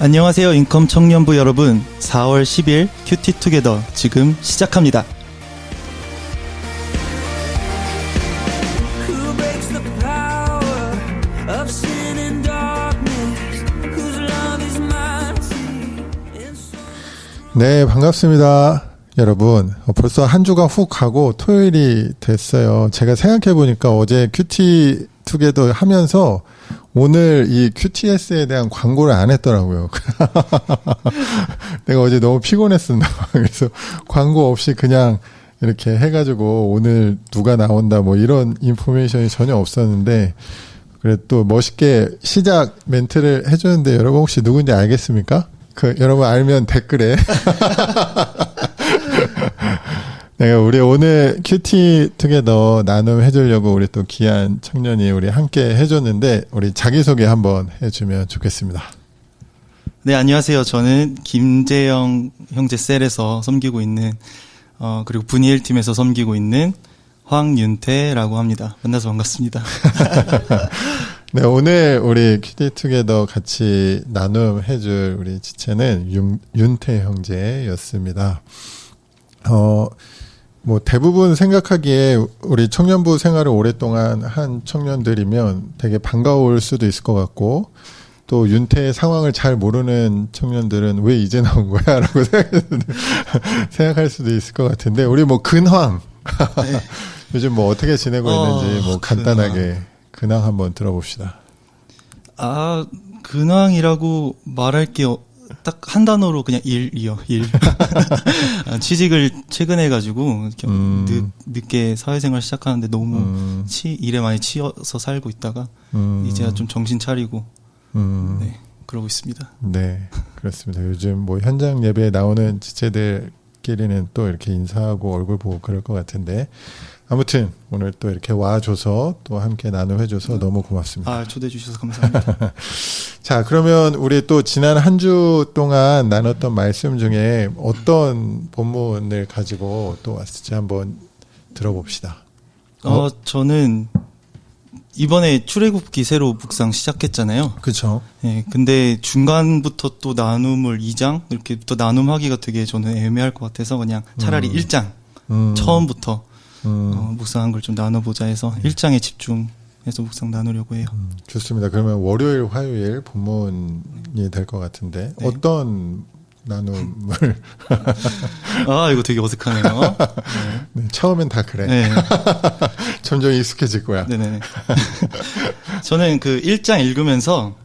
안녕하세요, 인컴 청년부 여러분. 4월 10일 큐티투게더 지금 시작합니다. 네, 반갑습니다. 여러분, 벌써 한 주가 훅 가고 토요일이 됐어요. 제가 생각해보니까 어제 큐티 투게더 하면서 오늘 이 QTS에 대한 광고를 안 했더라고요. 내가 어제 너무 피곤했었나 봐. 그래서 광고 없이 그냥 이렇게 해가지고 오늘 누가 나온다 뭐 이런 인포메이션이 전혀 없었는데, 그래 또 멋있게 시작 멘트를 해주는데 여러분 혹시 누군지 알겠습니까? 여러분 알면 댓글에. 내가 우리 오늘 큐티 투게더 나눔 해주려고 우리 또 귀한 청년이 우리 함께 해줬는데, 우리 자기소개 한번 해주면 좋겠습니다. 네, 안녕하세요. 저는 김재영 형제 셀에서 섬기고 있는, 그리고 분이엘 팀에서 섬기고 있는 황윤태라고 합니다. 만나서 반갑습니다. 네, 오늘 우리 큐티 투게더 같이 나눔 해줄 우리 지체는 윤태 형제였습니다. 뭐 대부분 생각하기에 우리 청년부 생활을 오랫동안 한 청년들이면 되게 반가울 수도 있을 것 같고, 또 윤태의 상황을 잘 모르는 청년들은 왜 이제 나온 거야? 라고 생각할 수도 있을 것 같은데, 우리 뭐 근황. 네. 요즘 뭐 어떻게 지내고 있는지 뭐 간단하게 근황 한번 들어봅시다. 근황이라고 말할게요. 딱 한 단어로 그냥 일이요, 일. 취직을 최근에 해가지고, 늦게 사회생활 시작하는데 너무 일에 많이 치여서 살고 있다가, 이제야 좀 정신 차리고, 네, 그러고 있습니다. 네, 그렇습니다. 요즘 뭐 현장 예배에 나오는 지체들끼리는 또 이렇게 인사하고 얼굴 보고 그럴 것 같은데, 아무튼 오늘 또 이렇게 와줘서 또 함께 나눔해줘서 너무 고맙습니다. 초대해 주셔서 감사합니다. 자, 그러면 우리 또 지난 한 주 동안 나눴던 말씀 중에 어떤 본문을 가지고 또 왔을지 한번 들어봅시다. 저는 이번에 출애굽기 새로 묵상 시작했잖아요. 그렇죠. 네, 근데 중간부터 또 나눔을 2장 이렇게 또 나눔하기가 되게 저는 애매할 것 같아서 그냥 차라리 1장 처음부터 묵상한 걸 좀 나눠보자 해서 1장에 집중해서 묵상 나누려고 해요. 좋습니다. 그러면 월요일, 화요일 본문이 될 것 같은데, 네. 어떤 나눔을? 이거 되게 어색하네요. 네, 처음엔 다 그래. 네. 점점 익숙해질 거야. 네네. 저는 그 1장 읽으면서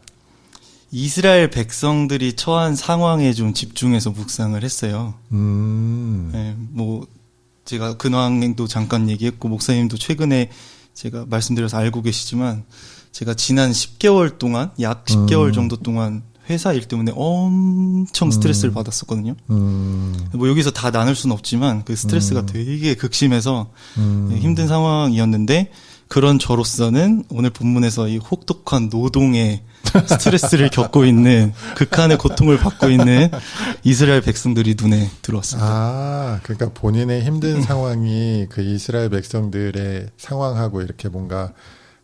이스라엘 백성들이 처한 상황에 좀 집중해서 묵상을 했어요. 네, 뭐 제가 근황도 잠깐 얘기했고, 목사님도 최근에 제가 말씀드려서 알고 계시지만, 제가 지난 10개월 동안, 약 10개월 정도 동안 회사 일 때문에 엄청 스트레스를 받았었거든요. 뭐 여기서 다 나눌 수는 없지만 그 스트레스가 되게 극심해서 힘든 상황이었는데, 그런 저로서는 오늘 본문에서 이 혹독한 노동의 스트레스를 겪고 있는, 극한의 고통을 받고 있는 이스라엘 백성들이 눈에 들어왔습니다. 그러니까 본인의 힘든 상황이 그 이스라엘 백성들의 상황하고 이렇게 뭔가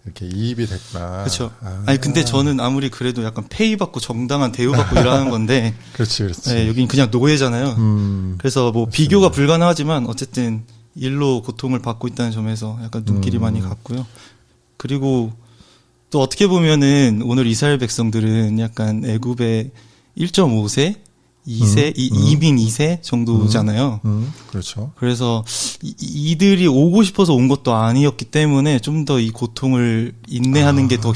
이렇게 이입이 됐구나. 그렇죠. 근데 저는 아무리 그래도 약간 페이 받고 정당한 대우 받고 일하는 건데. 그렇지. 네, 여긴 그냥 노예잖아요. 그래서 뭐 맞습니다. 비교가 불가능하지만 어쨌든 일로 고통을 받고 있다는 점에서 약간 눈길이 많이 갔고요. 그리고 또 어떻게 보면은 오늘 이스라엘 백성들은 약간 애굽의 1.5세, 2세, 이민 2세 정도잖아요. 그렇죠. 그래서 이들이 오고 싶어서 온 것도 아니었기 때문에 좀 더 이 고통을 인내하는 게 더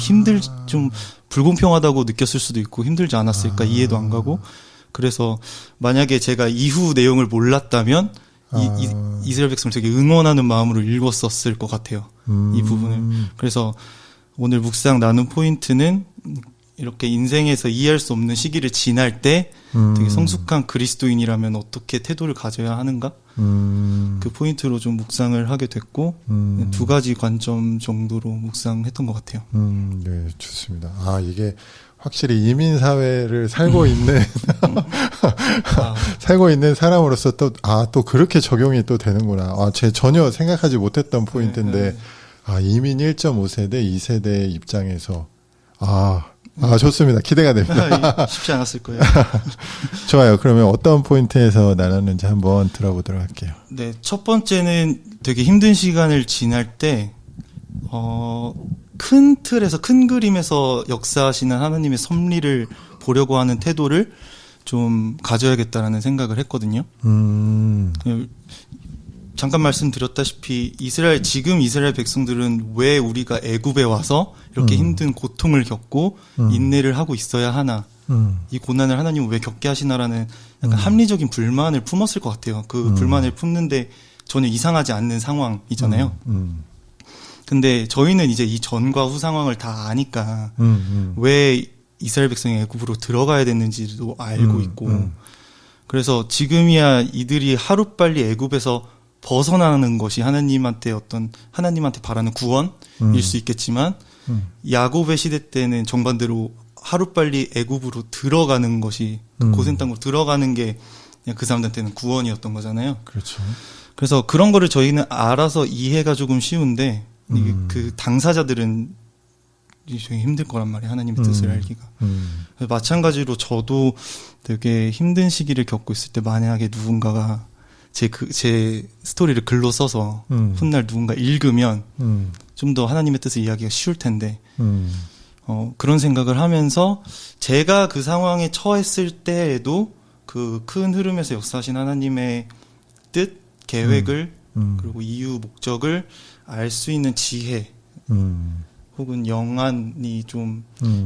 좀 불공평하다고 느꼈을 수도 있고, 힘들지 않았을까 이해도 안 가고. 그래서 만약에 제가 이후 내용을 몰랐다면 이스라엘 백성을 되게 응원하는 마음으로 읽었었을 것 같아요. 이 부분을. 그래서 오늘 묵상 나눈 포인트는 이렇게 인생에서 이해할 수 없는 시기를 지날 때 되게 성숙한 그리스도인이라면 어떻게 태도를 가져야 하는가? 그 포인트로 좀 묵상을 하게 됐고, 두 가지 관점 정도로 묵상했던 것 같아요. 네, 좋습니다. 이게 확실히 이민 사회를 살고 있는 살고 있는 사람으로서 또 그렇게 적용이 또 되는구나. 제 전혀 생각하지 못했던 포인트인데, 이민 1.5세대, 2세대 입장에서 아, 좋습니다. 기대가 됩니다. 쉽지 않았을 거예요. 좋아요. 그러면 어떤 포인트에서 나눴는지 한번 들어보도록 할게요. 네, 첫 번째는 되게 힘든 시간을 지날 때, 큰 틀에서, 큰 그림에서 역사하시는 하나님의 섭리를 보려고 하는 태도를 좀 가져야겠다라는 생각을 했거든요. 잠깐 말씀드렸다시피 지금 이스라엘 백성들은 왜 우리가 애굽에 와서 이렇게 힘든 고통을 겪고 인내를 하고 있어야 하나, 이 고난을 하나님은 왜 겪게 하시나라는 약간 합리적인 불만을 품었을 것 같아요. 그 불만을 품는데 전혀 이상하지 않는 상황이잖아요. 근데 저희는 이제 이 전과 후 상황을 다 아니까 왜 이스라엘 백성이 애굽으로 들어가야 됐는지도 알고 있고, 그래서 지금이야 이들이 하루빨리 애굽에서 벗어나는 것이 하나님한테 바라는 구원일 수 있겠지만, 야곱의 시대 때는 정반대로 하루빨리 애굽으로 들어가는 것이, 고센 땅으로 들어가는 게 그냥 그 사람들한테는 구원이었던 거잖아요. 그렇죠. 그래서 그런 거를 저희는 알아서 이해가 조금 쉬운데, 이게 그 당사자들은 되게 힘들 거란 말이에요. 하나님의 뜻을 알기가. 마찬가지로 저도 되게 힘든 시기를 겪고 있을 때, 만약에 누군가가 제 스토리를 글로 써서 훗날 누군가 읽으면 좀 더 하나님의 뜻을 이해하기가 쉬울 텐데, 그런 생각을 하면서 제가 그 상황에 처했을 때에도 그 큰 흐름에서 역사하신 하나님의 뜻, 계획을, 그리고 이유, 목적을 알 수 있는 지혜, 혹은 영안이 좀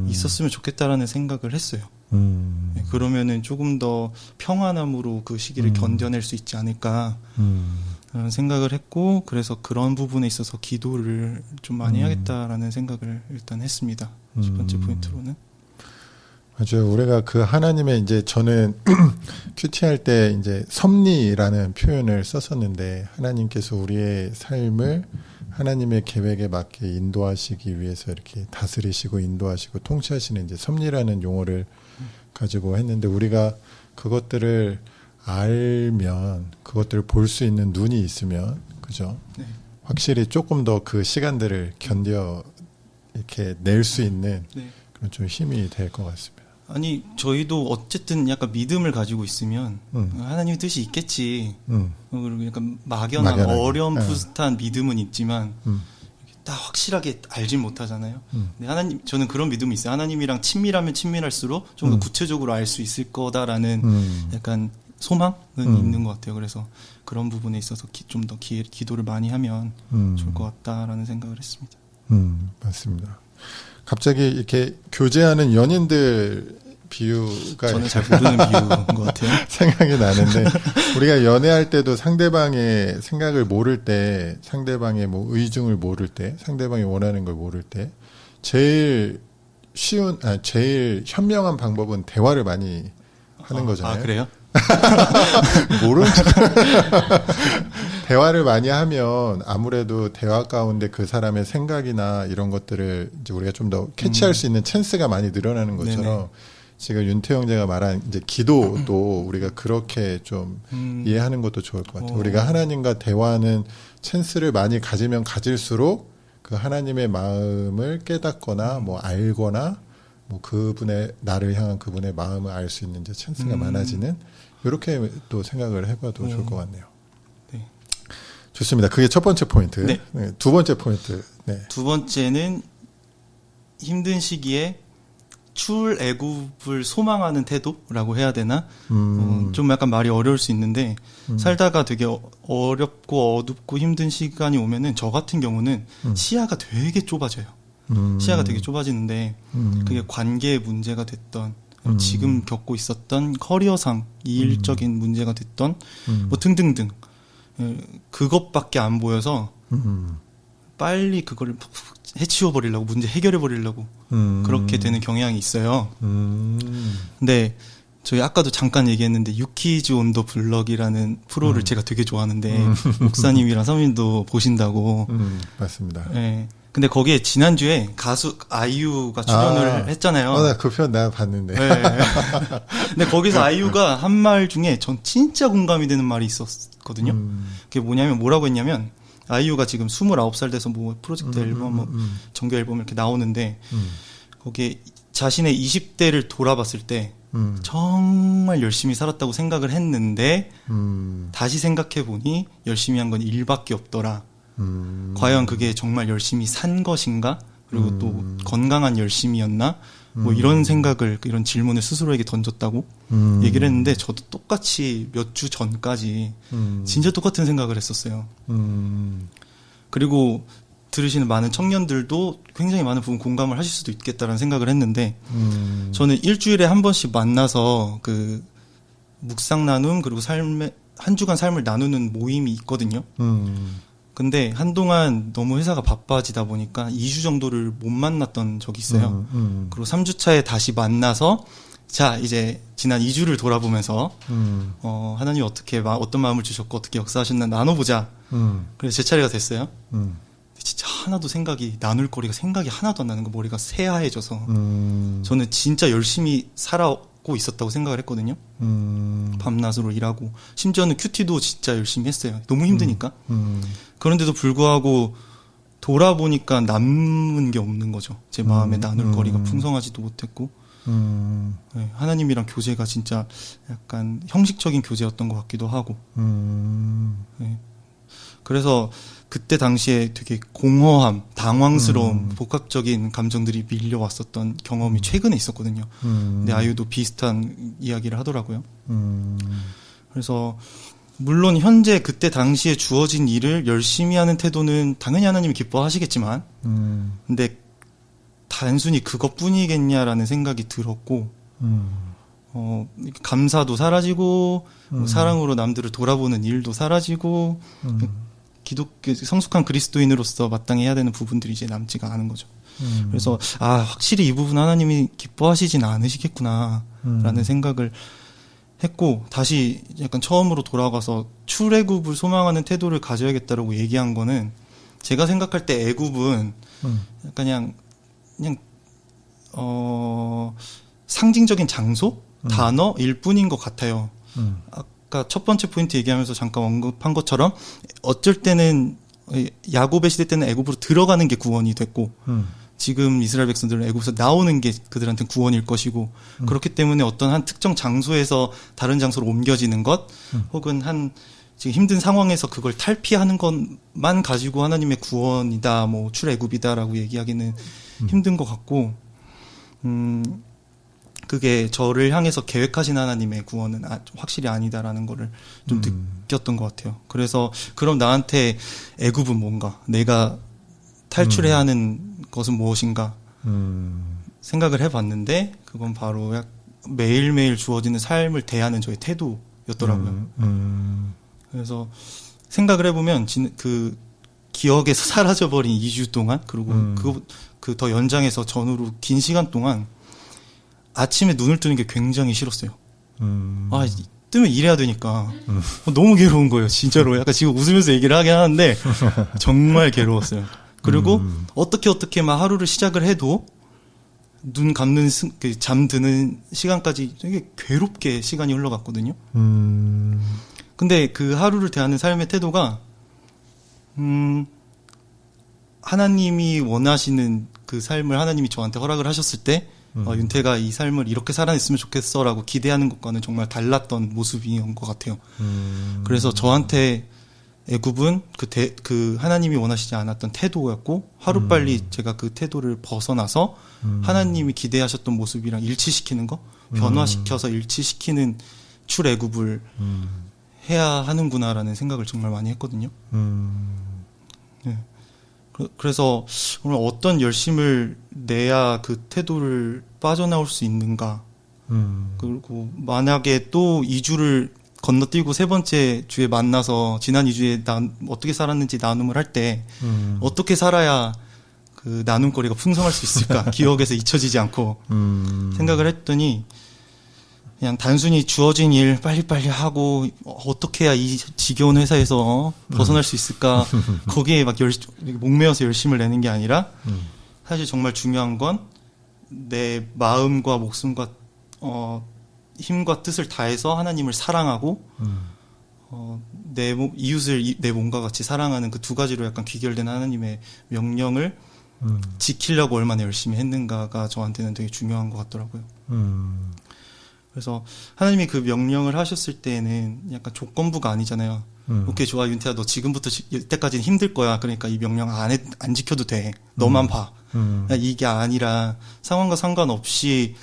있었으면 좋겠다라는 생각을 했어요. 네, 그러면은 조금 더 평안함으로 그 시기를 견뎌낼 수 있지 않을까 라는 생각을 했고, 그래서 그런 부분에 있어서 기도를 좀 많이 해야겠다라는 생각을 일단 했습니다. 첫 번째 포인트로는. 맞아요. 우리가 그 하나님의 이제 저는 큐티 할 때 이제 섭리라는 표현을 썼었는데, 하나님께서 우리의 삶을 하나님의 계획에 맞게 인도하시기 위해서 이렇게 다스리시고 인도하시고 통치하시는 이제 섭리라는 용어를 가지고 했는데, 우리가 그것들을 알면, 그것들을 볼 수 있는 눈이 있으면, 그죠? 네. 확실히 조금 더 그 시간들을 견뎌 이렇게 낼 수 있는 네. 그런 좀 힘이 될 것 같습니다. 아니, 저희도 어쨌든 약간 믿음을 가지고 있으면 하나님의 뜻이 있겠지. 그리고 약간 막연한 어렴풋한 믿음은 있지만 딱 확실하게 알진 못하잖아요. 근데 저는 그런 믿음이 있어요. 하나님이랑 친밀하면 친밀할수록 좀 더 구체적으로 알 수 있을 거다라는 약간 소망은 있는 것 같아요. 그래서 그런 부분에 있어서 좀 더 기도를 많이 하면 좋을 것 같다라는 생각을 했습니다. 맞습니다. 갑자기 이렇게 교제하는 연인들 비유가 저는 잘 모르는 비유인 것 같아요. 생각이 나는데, 우리가 연애할 때도 상대방의 생각을 모를 때, 상대방의 뭐 의중을 모를 때, 상대방이 원하는 걸 모를 때, 제일 제일 현명한 방법은 대화를 많이 하는 거잖아요. 아, 그래요? 모르는 척. 대화를 많이 하면 아무래도 대화 가운데 그 사람의 생각이나 이런 것들을 이제 우리가 좀 더 캐치할 수 있는 찬스가 많이 늘어나는 것처럼, 네네. 지금 윤태 형제가 말한 이제 기도도 우리가 그렇게 좀 이해하는 것도 좋을 것 같아요. 우리가 하나님과 대화하는 찬스를 많이 가지면 가질수록 그 하나님의 마음을 깨닫거나 뭐 알거나 뭐 그분의, 나를 향한 그분의 마음을 알 수 있는 이제 찬스가 많아지는, 이렇게 또 생각을 해봐도 좋을 것 같네요. 네. 좋습니다. 그게 첫 번째 포인트. 네. 네, 두 번째 포인트. 네. 두 번째는 힘든 시기에 출애굽을 소망하는 태도라고 해야 되나? 좀 약간 말이 어려울 수 있는데, 살다가 되게 어렵고 어둡고 힘든 시간이 오면은 저 같은 경우는 시야가 되게 좁아져요. 시야가 되게 좁아지는데, 그게 관계의 문제가 됐던, 지금 겪고 있었던 커리어상 일적인 문제가 됐던 뭐 등등등, 그것밖에 안 보여서 빨리 그거를 해치워 버리려고, 문제 해결해 버리려고 그렇게 되는 경향이 있어요. 근데 저희 아까도 잠깐 얘기했는데 유키즈 온 더 블럭이라는 프로를 제가 되게 좋아하는데 목사님이랑 사모님도 보신다고. 맞습니다. 네. 근데 거기에 지난주에 가수 아이유가 출연을 했잖아요. 나 그 편 내가 봤는데. 네. 근데 거기서 아이유가 한 말 중에 전 진짜 공감이 되는 말이 있었거든요. 그게 뭐라고 했냐면, 아이유가 지금 29살 돼서 뭐 프로젝트 앨범, 뭐 정규 앨범 이렇게 나오는데, 거기에 자신의 20대를 돌아봤을 때 정말 열심히 살았다고 생각을 했는데 다시 생각해보니 열심히 한 건 일밖에 없더라. 과연 그게 정말 열심히 산 것인가? 그리고 또 건강한 열심이었나? 뭐 이런 생각을, 이런 질문을 스스로에게 던졌다고 얘기를 했는데 저도 똑같이 몇 주 전까지 진짜 똑같은 생각을 했었어요. 그리고 들으시는 많은 청년들도 굉장히 많은 부분 공감을 하실 수도 있겠다라는 생각을 했는데 저는 일주일에 한 번씩 만나서 그 묵상 나눔 그리고 한 주간 삶을 나누는 모임이 있거든요. 근데 한동안 너무 회사가 바빠지다 보니까 2주 정도를 못 만났던 적이 있어요. 그리고 3주 차에 다시 만나서 자, 이제 지난 2주를 돌아보면서 하나님 어떤 마음을 주셨고 어떻게 역사하셨나 나눠보자. 그래서 제 차례가 됐어요. 진짜 하나도 나눌 거리가 생각이 하나도 안 나는 거, 머리가 새하얘져서 저는 진짜 열심히 살아오고 있었다고 생각을 했거든요. 밤낮으로 일하고 심지어는 큐티도 진짜 열심히 했어요. 너무 힘드니까. 그런데도 불구하고 돌아보니까 남은 게 없는 거죠. 제 마음에 나눌 거리가 풍성하지도 못했고 네, 하나님이랑 교제가 진짜 약간 형식적인 교제였던 것 같기도 하고 네. 그래서 그때 당시에 되게 공허함, 당황스러움, 복합적인 감정들이 밀려왔었던 경험이 최근에 있었거든요. 근데 아유도 비슷한 이야기를 하더라고요. 그래서 물론 현재 그때 당시에 주어진 일을 열심히 하는 태도는 당연히 하나님이 기뻐하시겠지만 근데 단순히 그것뿐이겠냐라는 생각이 들었고 감사도 사라지고 사랑으로 남들을 돌아보는 일도 사라지고 기독교 성숙한 그리스도인으로서 마땅히 해야 되는 부분들이 이제 남지가 않은 거죠. 그래서 확실히 이 부분 하나님이 기뻐하시진 않으시겠구나라는 생각을 했고 다시 약간 처음으로 돌아가서 출애굽을 소망하는 태도를 가져야겠다라고 얘기한 거는 제가 생각할 때 애굽은 약간 그냥 상징적인 장소, 단어일 뿐인 것 같아요. 아까 첫 번째 포인트 얘기하면서 잠깐 언급한 것처럼 어쩔 때는 야곱의 시대 때는 애굽으로 들어가는 게 구원이 됐고 지금 이스라엘 백성들은 애굽에서 나오는 게 그들한테는 구원일 것이고 그렇기 때문에 어떤 한 특정 장소에서 다른 장소로 옮겨지는 것 혹은 지금 힘든 상황에서 그걸 탈피하는 것만 가지고 하나님의 구원이다, 뭐 출애굽이다라고 얘기하기는 힘든 것 같고 그게 저를 향해서 계획하신 하나님의 구원은 확실히 아니다라는 거를 좀 느꼈던 것 같아요. 그래서 그럼 나한테 애굽은 뭔가, 내가 탈출해야 하는 것은 무엇인가 생각을 해봤는데 그건 바로 매일매일 주어지는 삶을 대하는 저의 태도였더라고요. 그래서 생각을 해보면 그 기억에서 사라져버린 2주 동안 그리고 그 더 연장해서 전후로 긴 시간 동안 아침에 눈을 뜨는 게 굉장히 싫었어요. 뜨면 일해야 되니까 너무 괴로운 거예요. 진짜로. 약간 지금 웃으면서 얘기를 하긴 하는데 정말 괴로웠어요. 그리고 어떻게 막 하루를 시작을 해도 눈 감는 잠드는 시간까지 되게 괴롭게 시간이 흘러갔거든요. 근데 그 하루를 대하는 삶의 태도가 하나님이 원하시는 그 삶을 하나님이 저한테 허락을 하셨을 때 윤태가 이 삶을 이렇게 살아냈으면 좋겠어라고 기대하는 것과는 정말 달랐던 모습인 것 같아요. 그래서 저한테 애굽은 그 하나님이 원하시지 않았던 태도였고 하루빨리 제가 그 태도를 벗어나서 하나님이 기대하셨던 모습이랑 일치시키는 거, 변화시켜서 일치시키는 출애굽을 해야 하는구나라는 생각을 정말 많이 했거든요. 네. 그래서 오늘 어떤 열심을 내야 그 태도를 빠져나올 수 있는가. 그리고 만약에 또 2주를 건너뛰고 세 번째 주에 만나서 지난 2주에 어떻게 살았는지 나눔을 할 때 어떻게 살아야 그 나눔거리가 풍성할 수 있을까. 기억에서 잊혀지지 않고 생각을 했더니 그냥 단순히 주어진 일 빨리빨리 하고 어떻게 해야 이 지겨운 회사에서 벗어날 수 있을까. 거기에 막 목매어서 열심을 내는 게 아니라 사실 정말 중요한 건 내 마음과 목숨과 힘과 뜻을 다해서 하나님을 사랑하고 이웃을 내 몸과 같이 사랑하는 그 두 가지로 약간 귀결된 하나님의 명령을 지키려고 얼마나 열심히 했는가가 저한테는 되게 중요한 것 같더라고요. 그래서 하나님이 그 명령을 하셨을 때에는 약간 조건부가 아니잖아요. 오케이, 좋아, 윤태야, 너 지금부터 이때까지는 힘들 거야. 그러니까 이 명령 안 지켜도 돼. 너만 봐. 이게 아니라 상황과 상관없이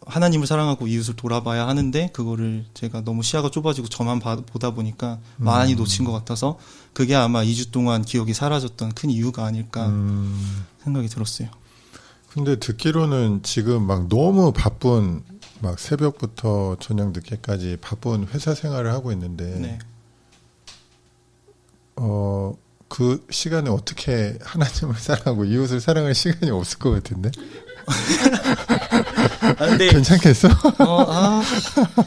하나님을 사랑하고 이웃을 돌아봐야 하는데, 그거를 제가 너무 시야가 좁아지고 저만 보다 보니까 많이 놓친 것 같아서, 그게 아마 2주 동안 기억이 사라졌던 큰 이유가 아닐까 생각이 들었어요. 근데 듣기로는 지금 막 너무 바쁜, 막 새벽부터 저녁 늦게까지 바쁜 회사 생활을 하고 있는데, 네. 그 시간에 어떻게 하나님을 사랑하고 이웃을 사랑할 시간이 없을 것 같은데? 근데 괜찮겠어?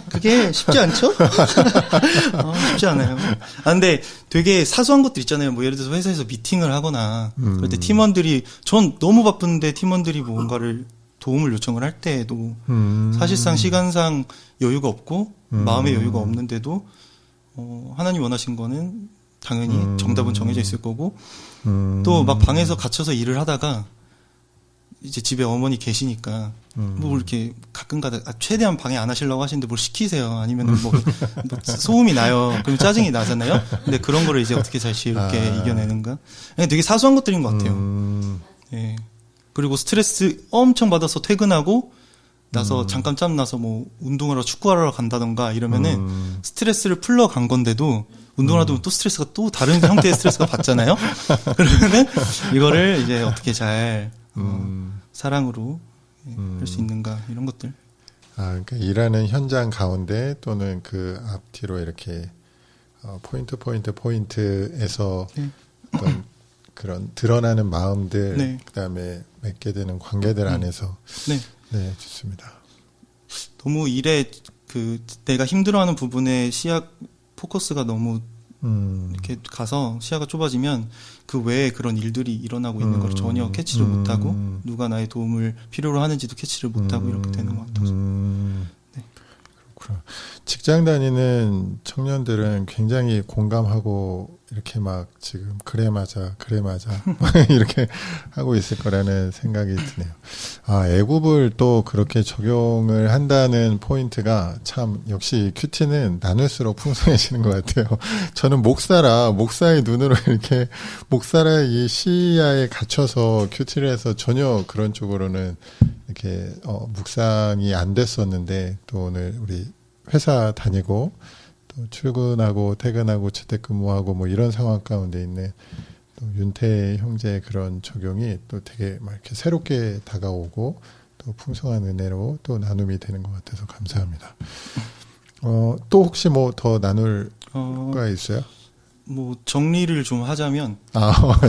그게 쉽지 않죠? 쉽지 않아요. 근데 되게 사소한 것들 있잖아요. 뭐 예를 들어서 회사에서 미팅을 하거나 그럴 때 팀원들이, 전 너무 바쁜데 팀원들이 뭔가를 도움을 요청을 할 때에도 사실상 시간상 여유가 없고 마음의 여유가 없는데도 하나님 원하신 거는 당연히 정답은 정해져 있을 거고, 또 막 방에서 갇혀서 일을 하다가 이제 집에 어머니 계시니까 뭐 이렇게 가끔가다 최대한 방해 안 하시려고 하시는데 뭘 시키세요. 아니면 뭐 소음이 나요. 그럼 짜증이 나잖아요. 근데 그런 거를 이제 어떻게 잘 지혜롭게 이겨내는가. 되게 사소한 것들인 것 같아요. 예. 그리고 스트레스 엄청 받아서 퇴근하고 나서 잠깐 짬 나서 뭐 운동하러 축구하러 간다던가 이러면은 스트레스를 풀러 간 건데도 운동을 하다 보면 또 스트레스가 또 다른 형태의 스트레스가 받잖아요. 그러면은 이거를 이제 어떻게 잘 사랑으로 할 수 있는가, 이런 것들. 그러니까 일하는 현장 가운데 또는 그 앞뒤로 이렇게 포인트에서 네. 어떤 그런 드러나는 마음들, 네. 그다음에 맺게 되는 관계들 안에서. 네. 네, 좋습니다. 너무 일에 내가 힘들어하는 부분에 시야 포커스가 너무 이렇게 가서 시야가 좁아지면 그 외에 그런 일들이 일어나고 있는 걸 전혀 캐치를 못하고, 누가 나의 도움을 필요로 하는지도 캐치를 못하고 이렇게 되는 것 같아서. 네. 그렇구나. 직장 다니는 청년들은 굉장히 공감하고 이렇게 막 지금 그래 맞아 이렇게 하고 있을 거라는 생각이 드네요. 애굽을 또 그렇게 적용을 한다는 포인트가 참, 역시 큐티는 나눌수록 풍성해지는 것 같아요. 저는 목사의 눈으로 이렇게 목사의 이 시야에 갇혀서 큐티를 해서 전혀 그런 쪽으로는 이렇게 묵상이 안 됐었는데, 또 오늘 우리 회사 다니고 또 출근하고 퇴근하고 재택근무하고 뭐 이런 상황 가운데 있는 또 윤태 형제의 그런 적용이 또 되게 막 이렇게 새롭게 다가오고 또 풍성한 은혜로 또 나눔이 되는 것 같아서 감사합니다. 또 혹시 뭐 더 나눌 거 있어요? 뭐 정리를 좀 하자면,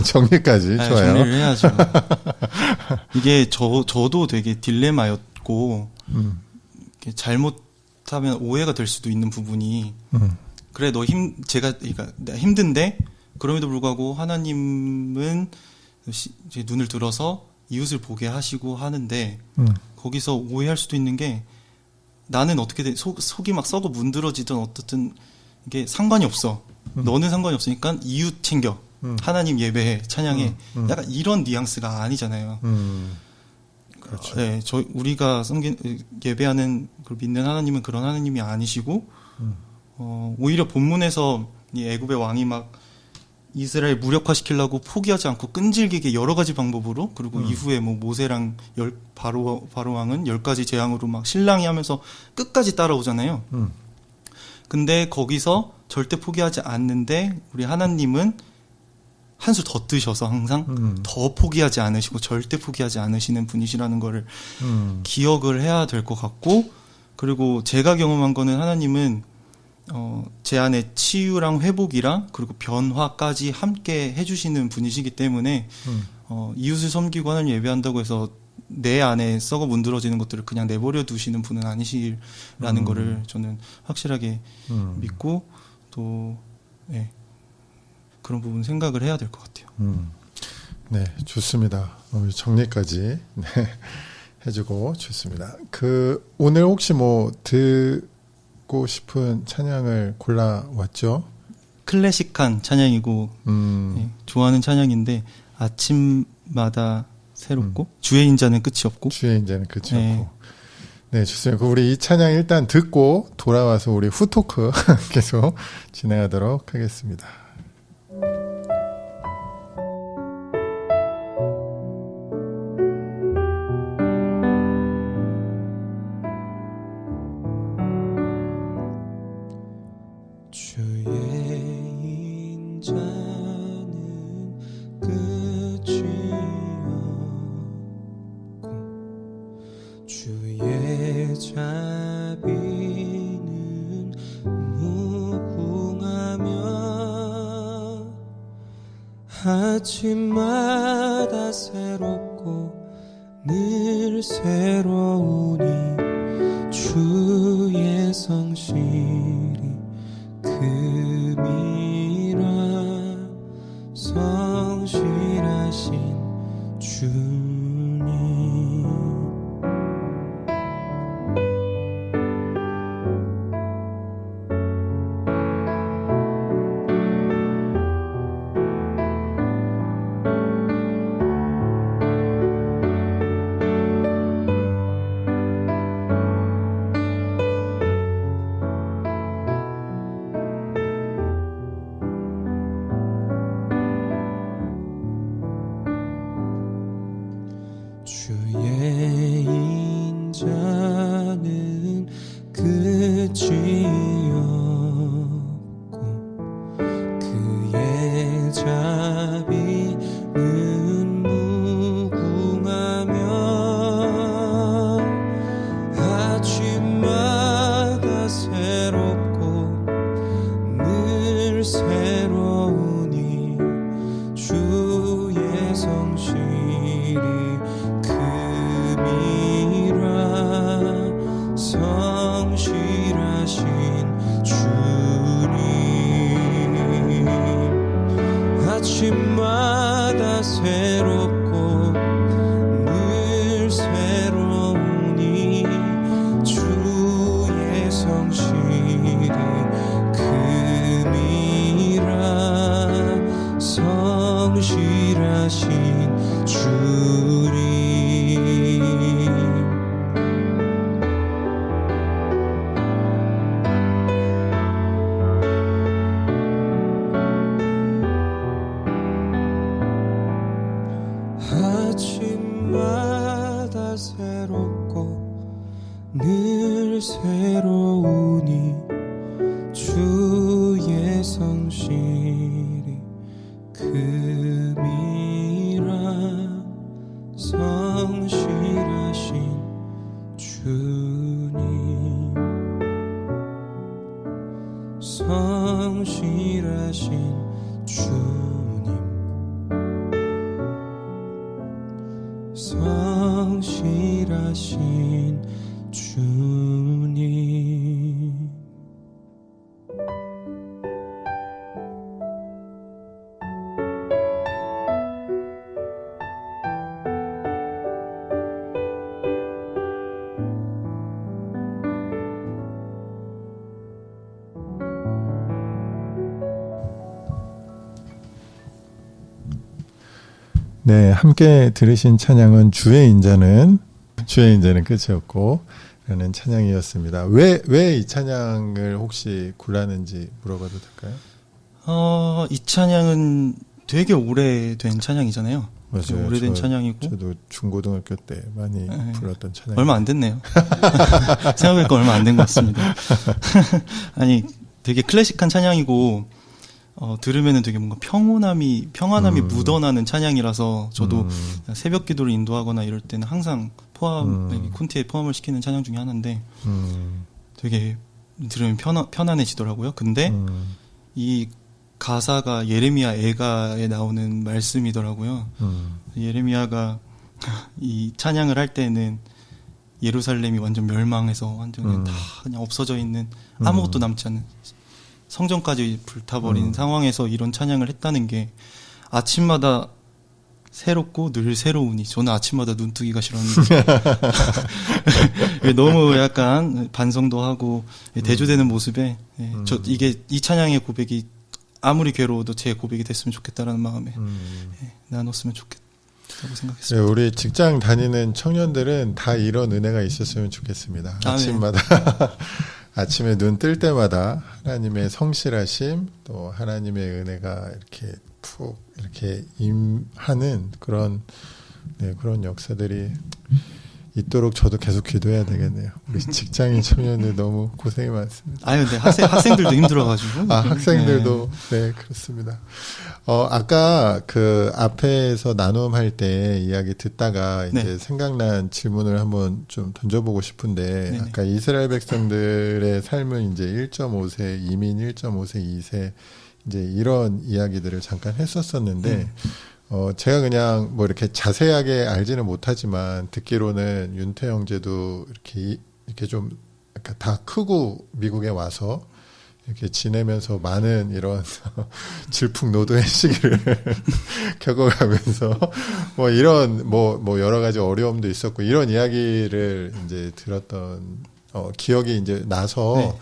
정리까지. 네, 좋아요. 정리를 해야죠. 이게 저도 되게 딜레마였고, 이렇게 잘못하면 오해가 될 수도 있는 부분이, 그래 그러니까 내가 힘든데 그럼에도 불구하고 하나님은 이제 눈을 들어서 이웃을 보게 하시고 하는데, 거기서 오해할 수도 있는 게, 나는 어떻게 속이 막 썩어 문드러지든 어떻든 이게 상관이 없어. 너는 상관이 없으니까 이웃 챙겨. 하나님 예배해, 찬양해. 약간 이런 뉘앙스가 아니잖아요. 그렇죠. 네, 우리가 예배하는, 믿는 하나님은 그런 하나님이 아니시고, 오히려 본문에서 이 애굽의 왕이 막 이스라엘 무력화시키려고 포기하지 않고 끈질기게 여러 가지 방법으로, 그리고 이후에 뭐 모세랑 바로 왕은 10가지 재앙으로 막 신랑이 하면서 끝까지 따라오잖아요. 근데 거기서 절대 포기하지 않는데, 우리 하나님은 한술 더 뜨셔서 항상 더 포기하지 않으시고 절대 포기하지 않으시는 분이시라는 거를 기억을 해야 될 것 같고, 그리고 제가 경험한 거는 하나님은 제 안에 치유랑 회복이랑 그리고 변화까지 함께 해주시는 분이시기 때문에 이웃을 섬기고 하나님 예배한다고 해서 내 안에 썩어 문드러지는 것들을 그냥 내버려 두시는 분은 아니시라는 거를 저는 확실하게 믿고, 또 네, 그런 부분 생각을 해야 될 것 같아요. 네, 좋습니다. 정리까지 네, 해주고 좋습니다. 오늘 혹시 뭐 듣고 싶은 찬양을 골라왔죠? 클래식한 찬양이고 네, 좋아하는 찬양인데, 아침 아침마다 새롭고 주의 인자는 끝이 없고 주의 인자는 끝이 네. 없고. 네, 좋습니다. 그럼 우리 이 찬양 일단 듣고 돌아와서 우리 후토크 계속 진행하도록 하겠습니다. 주의 인자는 끝이 없고 주의 자비는 무궁하며 아침마다 새롭고 늘 새로우니 주의 성실이 금이라 성실하신 주님. 주의 인자는 끝이 없고 그의 자비는 무궁하며 아침마다 새롭고 늘 새로우니 주의 성실이 금이라 성실하신 주님. 아침마다 새롭고 늘 새로우니 주의 성실이 금이라 성실하신 주님. 아침마다 새롭고 늘 새로우니 주의 성실이 금이라 성실하신 주님. 성실하신 주님. 성실하신 주님. 네, 함께 들으신 찬양은 주의 인자는 끝이었고 라는 찬양이었습니다. 왜 이 찬양을 혹시 골랐는지 물어봐도 될까요? 이 찬양은 되게 오래된 찬양이잖아요. 맞아요. 오래된 찬양이고 저도 중고등학교 때 많이 네. 불렀던 찬양. 얼마 안 됐네요. 생각해보니까 얼마 안 된 것 같습니다. 아니 되게 클래식한 찬양이고 들으면은 되게 뭔가 평안함이 묻어나는 찬양이라서 저도 새벽 기도를 인도하거나 이럴 때는 항상 콘티에 포함을 시키는 찬양 중에 하나인데 되게 들으면 편안해지더라고요. 근데 이 가사가 예레미야 애가에 나오는 말씀이더라고요. 예레미야가 이 찬양을 할 때는 예루살렘이 완전 멸망해서 완전 다 그냥 없어져 있는 아무것도 남지 않는 성전까지 불타버린 상황에서 이런 찬양을 했다는 게 아침마다 새롭고 늘 새로우니 저는 아침마다 눈뜨기가 싫었는데 너무 약간 반성도 하고 대조되는 모습에 이 찬양의 고백이 아무리 괴로워도 제 고백이 됐으면 좋겠다라는 마음에 나눴으면 생각했습니다. 네, 우리 직장 다니는 청년들은 다 이런 은혜가 있었으면 좋겠습니다. 아, 아침마다 아침에 눈 뜰 때마다 하나님의 성실하심 또 하나님의 은혜가 이렇게 푹 이렇게 임하는 그런 그런 역사들이 있도록 저도 계속 기도해야 되겠네요. 우리 직장인 청년들 너무 고생이 많습니다. 아유, 네, 학생들도 힘들어가지고. 학생들도 네 그렇습니다. 아까 그 앞에서 나눔할 때 이야기 듣다가 이제 네. 생각난 질문을 한번 좀 던져보고 싶은데 네네. 아까 이스라엘 백성들의 삶은 이제 1.5세 이민 1.5세 2세 이제 이런 이야기들을 잠깐 했었었는데 제가 그냥 뭐 이렇게 자세하게 알지는 못하지만 듣기로는 윤태 형제도 이렇게 좀 약간 다 크고 미국에 와서 이렇게 지내면서 많은 이런 질풍노도의 시기를 겪어가면서 뭐 이런 뭐 여러 가지 어려움도 있었고 이런 이야기를 이제 들었던 기억이 이제 나서 네.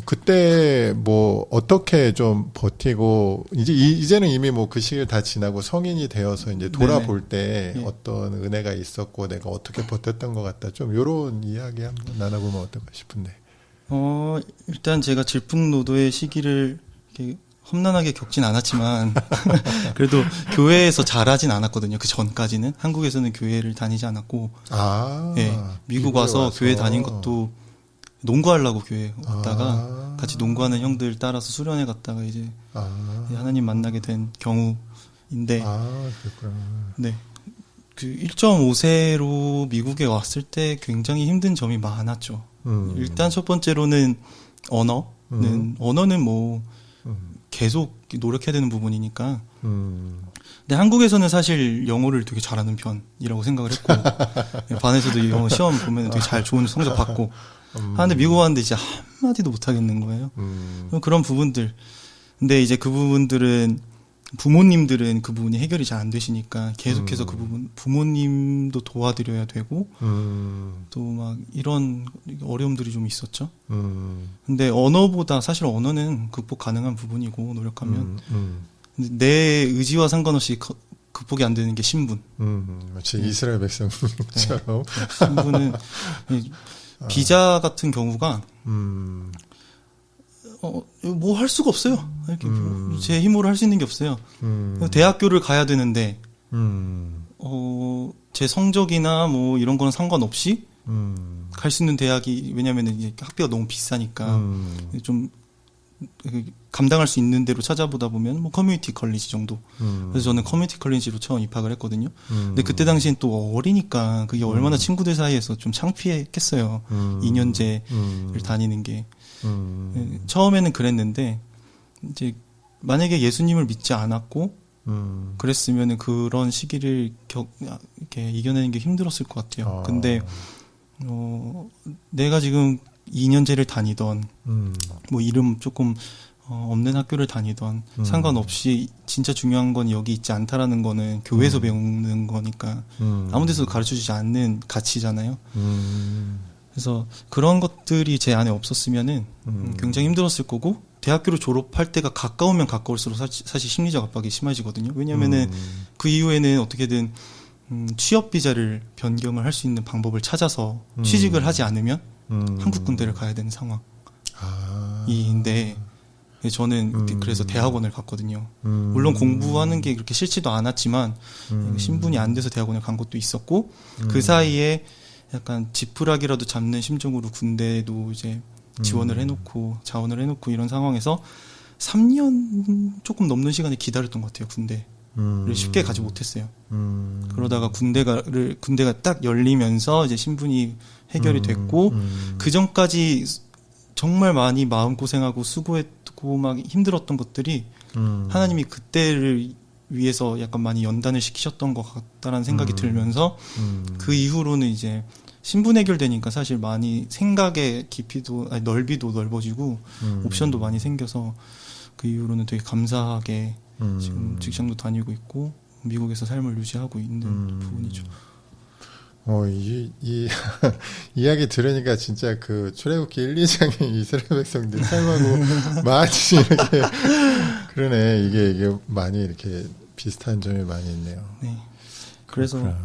그때 뭐 어떻게 좀 버티고 이제는 이미 뭐 그 시기를 다 지나고 성인이 되어서 이제 돌아볼 때 네. 어떤 은혜가 있었고 내가 어떻게 버텼던 것 같다 좀 요런 이야기 한번 나눠보면 어떨까 싶은데. 일단 제가 질풍노도의 시기를 이렇게 험난하게 겪진 않았지만 그래도 교회에서 자라진 않았거든요. 그 전까지는 한국에서는 교회를 다니지 않았고, 네, 미국 와서 교회 다닌 것도 농구하려고 교회 왔다가 같이 농구하는 형들 따라서 수련회 갔다가 이제 하나님 만나게 된 경우인데, 그렇구나. 네. 그 1.5세로 미국에 왔을 때 굉장히 힘든 점이 많았죠. 일단 첫 번째로는 언어는 뭐 계속 노력해야 되는 부분이니까. 근데 한국에서는 사실 영어를 되게 잘하는 편이라고 생각을 했고 반에서도 영어 시험 보면 되게 좋은 성적 받고 하는데 미국 왔는데 이제 한마디도 못하겠는 거예요. 그런 부분들. 근데 이제 그 부분들은 부모님들은 그 부분이 해결이 잘 안 되시니까 계속해서 그 부분 부모님도 도와드려야 되고 또 막 이런 어려움들이 좀 있었죠. 근데 언어보다 사실 언어는 극복 가능한 부분이고 노력하면 근데 내 의지와 상관없이 극복이 안 되는 게 신분. 마치 이스라엘 백성처럼. 네. 신분은 비자 같은 경우가 뭐 할 수가 없어요. 이렇게 제 힘으로 할 수 있는 게 없어요. 대학교를 가야 되는데 제 성적이나 뭐 이런 거는 상관없이 갈 수 있는 대학이 왜냐면은 이제 학비가 너무 비싸니까 좀 감당할 수 있는 대로 찾아보다 보면 뭐 커뮤니티 컬리지 정도. 그래서 저는 커뮤니티 컬리지로 처음 입학을 했거든요. 근데 그때 당시엔 또 어리니까 그게 얼마나 친구들 사이에서 좀 창피했겠어요. 2년제를 다니는 게. 처음에는 그랬는데 이제 만약에 예수님을 믿지 않았고 그랬으면은 그런 시기를 이렇게 이겨내는 게 힘들었을 것 같아요. 근데 내가 지금 2년제를 다니던 뭐 이름 조금 없는 학교를 다니던 상관없이 진짜 중요한 건 여기 있지 않다라는 거는 교회에서 배우는 거니까 아무 데서 가르쳐주지 않는 가치잖아요. 그래서 그런 것들이 제 안에 없었으면은 굉장히 힘들었을 거고 대학교를 졸업할 때가 가까우면 가까울수록 사실 심리적 압박이 심해지거든요. 왜냐면은 그 이후에는 어떻게든 취업 비자를 변경을 할 수 있는 방법을 찾아서 취직을 하지 않으면 한국 군대를 가야 되는 상황인데 저는 그래서 대학원을 갔거든요. 물론 공부하는 게 그렇게 싫지도 않았지만 신분이 안 돼서 대학원을 간 것도 있었고 그 사이에 약간 지푸라기라도 잡는 심정으로 군대도 이제 지원을 해놓고 자원을 해놓고 이런 상황에서 3년 조금 넘는 시간을 기다렸던 것 같아요. 군대를 쉽게 가지 못했어요. 그러다가 군대가 딱 열리면서 이제 신분이 해결이 됐고 그 전까지 정말 많이 마음고생하고 수고했고 막 힘들었던 것들이 하나님이 그때를 위해서 약간 많이 연단을 시키셨던 것 같다라는 생각이 들면서 그 이후로는 이제 신분 해결되니까 사실 많이 생각의 깊이도 넓이도 넓어지고 옵션도 많이 생겨서 그 이후로는 되게 감사하게 지금 직장도 다니고 있고 미국에서 삶을 유지하고 있는 부분이죠. 이 이야기 들으니까 진짜 그 출애굽기 1, 2장의 이스라엘 백성들 삶하고 많이 이렇게 그러네. 이게 많이 이렇게 비슷한 점이 많이 있네요. 네. 그래서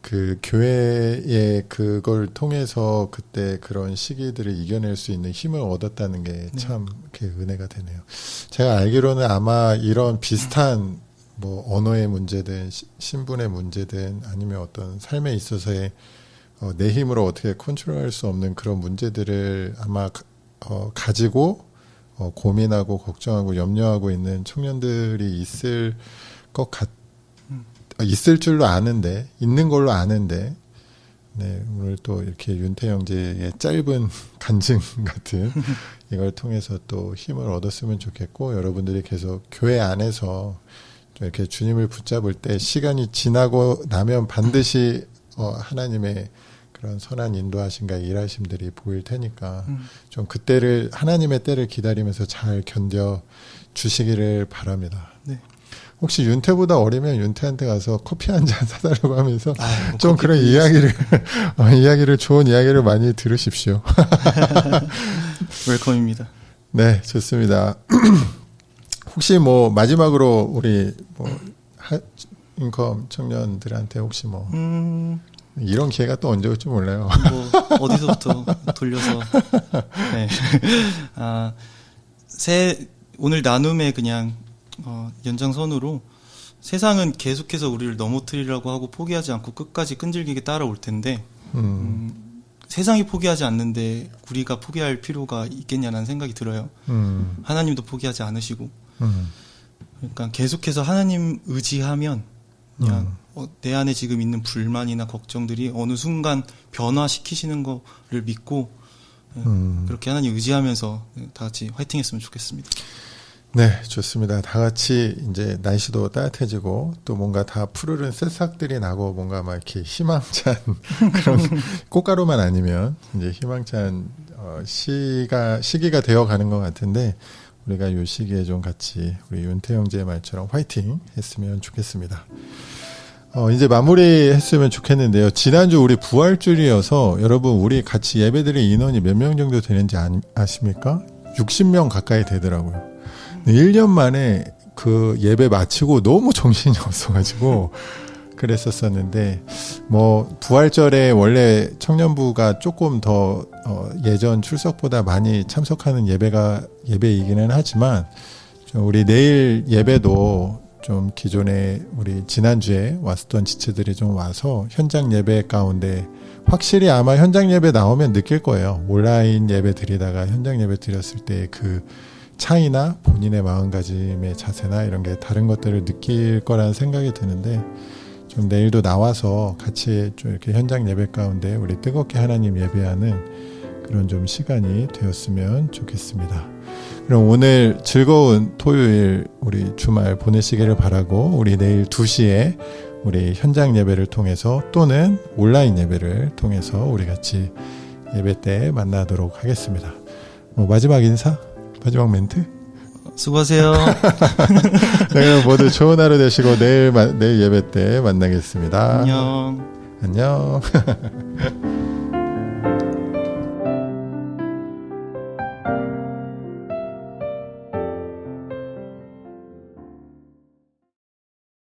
그 교회의 그걸 통해서 그때 그런 시기들을 이겨낼 수 있는 힘을 얻었다는 게 참 은혜가 되네요. 제가 알기로는 아마 이런 비슷한 뭐 언어의 문제든 신분의 문제든 아니면 어떤 삶에 있어서의 내 힘으로 어떻게 컨트롤할 수 없는 그런 문제들을 아마 가지고 고민하고 걱정하고 염려하고 있는 청년들이 있을 있을 줄로 아는데, 있는 걸로 아는데, 네, 오늘 또 이렇게 윤태 형제의 짧은 간증 같은 이걸 통해서 또 힘을 얻었으면 좋겠고, 여러분들이 계속 교회 안에서 좀 이렇게 주님을 붙잡을 때 시간이 지나고 나면 반드시 하나님의 그런 선한 인도하심과 일하심들이 보일 테니까 좀 그때를 하나님의 때를 기다리면서 잘 견뎌 주시기를 바랍니다. 네. 혹시 윤태보다 어리면 윤태한테 가서 커피 한 잔 사달라고 하면서 좀 그런 이야기를 좋은 이야기를 많이 들으십시오. 웰컴입니다. 네, 좋습니다. 혹시 뭐 마지막으로 우리 뭐 인컴 청년들한테 혹시 뭐 이런 기회가 또 언제 올지 몰라요. 뭐 어디서부터 돌려서 네. 오늘 나눔에 그냥 연장선으로 세상은 계속해서 우리를 넘어뜨리려고 하고 포기하지 않고 끝까지 끈질기게 따라올 텐데 세상이 포기하지 않는데 우리가 포기할 필요가 있겠냐는 생각이 들어요. 하나님도 포기하지 않으시고 그러니까 계속해서 하나님 의지하면 그냥 내 안에 지금 있는 불만이나 걱정들이 어느 순간 변화시키시는 거를 믿고 그렇게 하나님 의지하면서 다 같이 화이팅 했으면 좋겠습니다. 네, 좋습니다. 다 같이 이제 날씨도 따뜻해지고 또 뭔가 다 푸르른 새싹들이 나고 뭔가 막 이렇게 희망찬 그런 꽃가루만 아니면 이제 희망찬 시기가 되어가는 것 같은데 우리가 이 시기에 좀 같이 우리 윤태 형제의 말처럼 화이팅 했으면 좋겠습니다. 이제 마무리했으면 좋겠는데요. 지난주 우리 부활주일이어서 여러분 우리 같이 예배드린 인원이 몇 명 정도 되는지 아십니까? 60명 가까이 되더라고요. 1년 만에 그 예배 마치고 너무 정신이 없어가지고 그랬었었는데 뭐 부활절에 원래 청년부가 조금 더 예전 출석보다 많이 참석하는 예배이기는 하지만 우리 내일 예배도 좀 기존에 우리 지난주에 왔었던 지체들이 좀 와서 현장 예배 가운데 확실히 아마 현장 예배 나오면 느낄 거예요. 온라인 예배 드리다가 현장 예배 드렸을 때 그 차이나 본인의 마음가짐의 자세나 이런 게 다른 것들을 느낄 거라는 생각이 드는데 좀 내일도 나와서 같이 좀 이렇게 현장 예배 가운데 우리 뜨겁게 하나님 예배하는 그런 좀 시간이 되었으면 좋겠습니다. 그럼 오늘 즐거운 토요일 우리 주말 보내시기를 바라고 우리 내일 2시에 우리 현장 예배를 통해서 또는 온라인 예배를 통해서 우리 같이 예배 때 만나도록 하겠습니다. 마지막 인사? 마지막 멘트? 수고하세요. 네, 모두 좋은 하루 되시고 내일 예배 때 만나겠습니다. 안녕. 안녕.